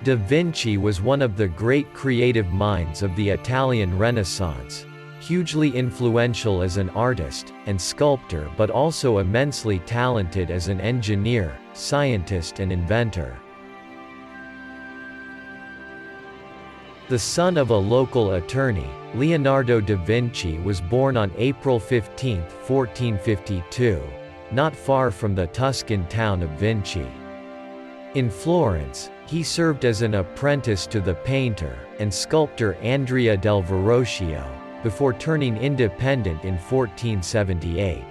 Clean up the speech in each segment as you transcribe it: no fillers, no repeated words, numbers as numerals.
Da Vinci was one of the great creative minds of the Italian Renaissance, hugely influential as an artist and sculptor, but also immensely talented as an engineer, scientist and inventor. The son of a local attorney, Leonardo da Vinci was born on April 15, 1452, not far from the Tuscan town of Vinci. In Florence, he served as an apprentice to the painter and sculptor Andrea del Verrocchio, before turning independent in 1478.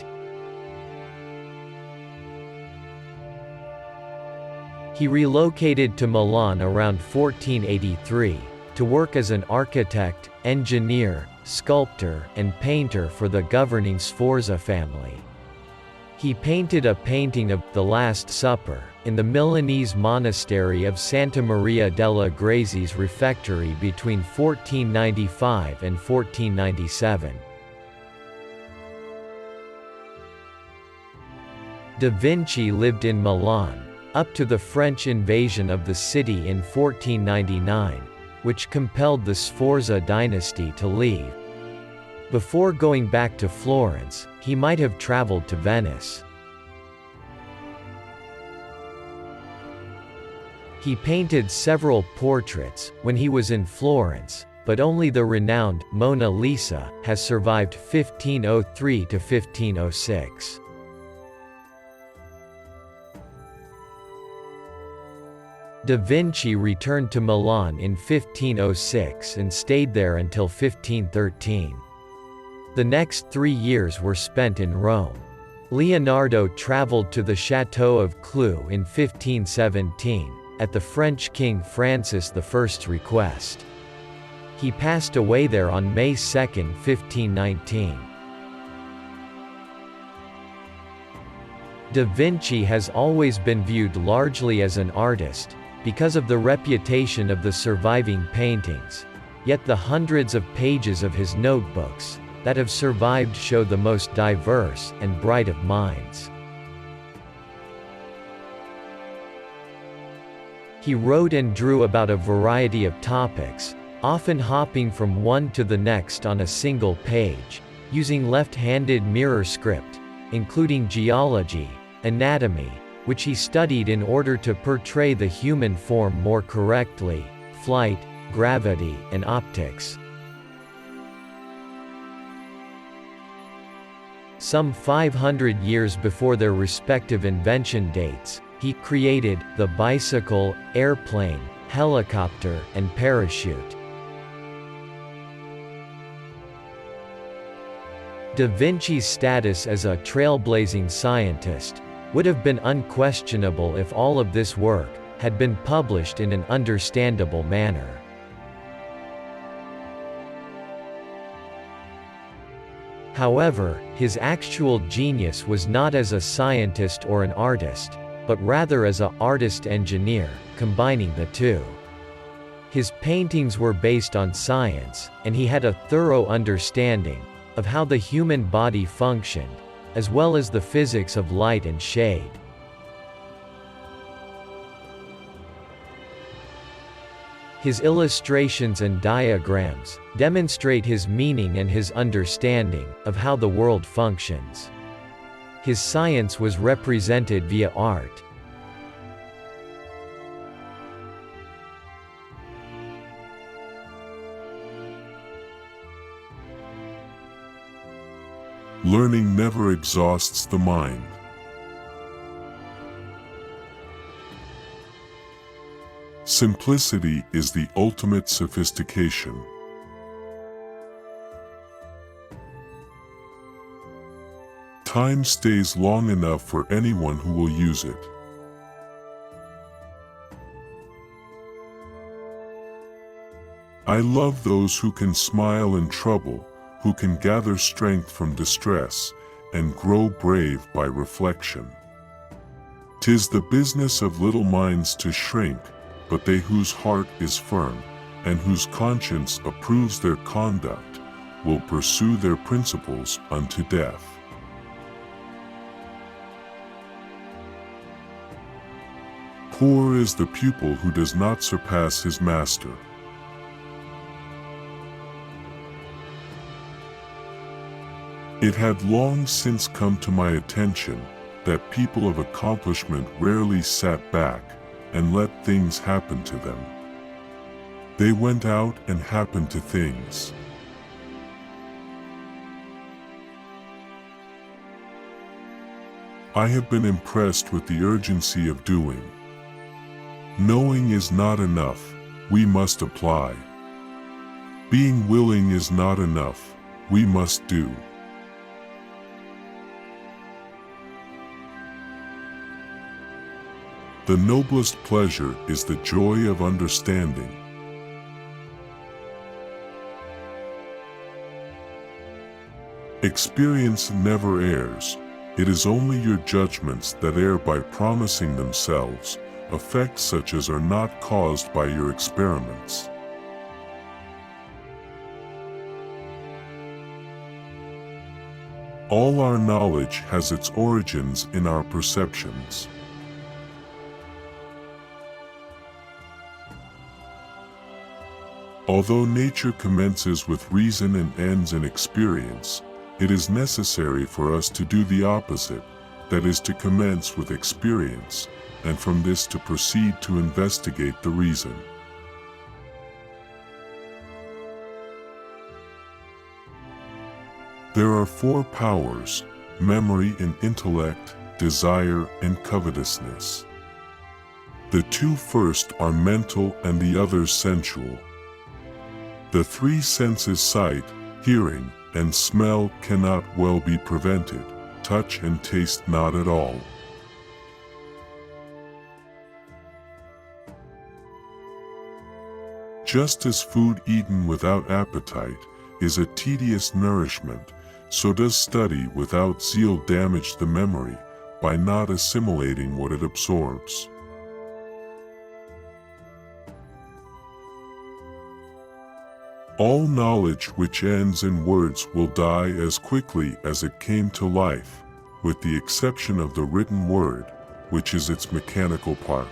He relocated to Milan around 1483, to work as an architect, engineer, sculptor, and painter for the governing Sforza family. He painted a painting of The Last Supper in the Milanese monastery of Santa Maria delle Grazi's refectory between 1495 and 1497. Da Vinci lived in Milan up to the French invasion of the city in 1499, which compelled the Sforza dynasty to leave. Before going back to Florence, he might have traveled to Venice. He painted several portraits when he was in Florence, but only the renowned Mona Lisa has survived 1503 to 1506. Da Vinci returned to Milan in 1506 and stayed there until 1513. The next 3 years were spent in Rome. Leonardo traveled to the Château of Clou in 1517, at the French King Francis I's request. He passed away there on May 2, 1519. Da Vinci has always been viewed largely as an artist, because of the reputation of the surviving paintings, yet the hundreds of pages of his notebooks that have survived show the most diverse and bright of minds. He wrote and drew about a variety of topics, often hopping from one to the next on a single page, using left-handed mirror script, including geology, anatomy, which he studied in order to portray the human form more correctly, flight, gravity, and optics. Some 500 years before their respective invention dates, he created the bicycle, airplane, helicopter, and parachute. Da Vinci's status as a trailblazing scientist would have been unquestionable if all of this work had been published in an understandable manner. However, his actual genius was not as a scientist or an artist, but rather as an artist-engineer, combining the two. His paintings were based on science, and he had a thorough understanding of how the human body functioned, as well as the physics of light and shade. His illustrations and diagrams demonstrate his meaning and his understanding of how the world functions. His science was represented via art. Learning never exhausts the mind. Simplicity is the ultimate sophistication. Time stays long enough for anyone who will use it. I love those who can smile in trouble, who can gather strength from distress, and grow brave by reflection. 'Tis the business of little minds to shrink, but they whose heart is firm, and whose conscience approves their conduct, will pursue their principles unto death. Poor is the pupil who does not surpass his master. It had long since come to my attention that people of accomplishment rarely sat back and let things happen to them. They went out and happened to things. I have been impressed with the urgency of doing. Knowing is not enough, we must apply. Being willing is not enough, we must do. The noblest pleasure is the joy of understanding. Experience never errs. It is only your judgments that err by promising themselves effects such as are not caused by your experiments. All our knowledge has its origins in our perceptions. Although nature commences with reason and ends in experience, it is necessary for us to do the opposite, that is to commence with experience, and from this to proceed to investigate the reason. There are four powers: memory and intellect, desire and covetousness. The two first are mental and the others sensual. The three senses, sight, hearing, and smell, cannot well be prevented, touch and taste not at all. Just as food eaten without appetite is a tedious nourishment, so does study without zeal damage the memory by not assimilating what it absorbs. All knowledge which ends in words will die as quickly as it came to life, with the exception of the written word, which is its mechanical part.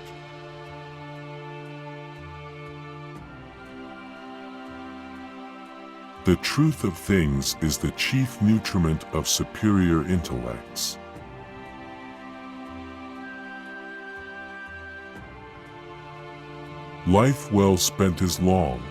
The truth of things is the chief nutriment of superior intellects. Life well spent is long.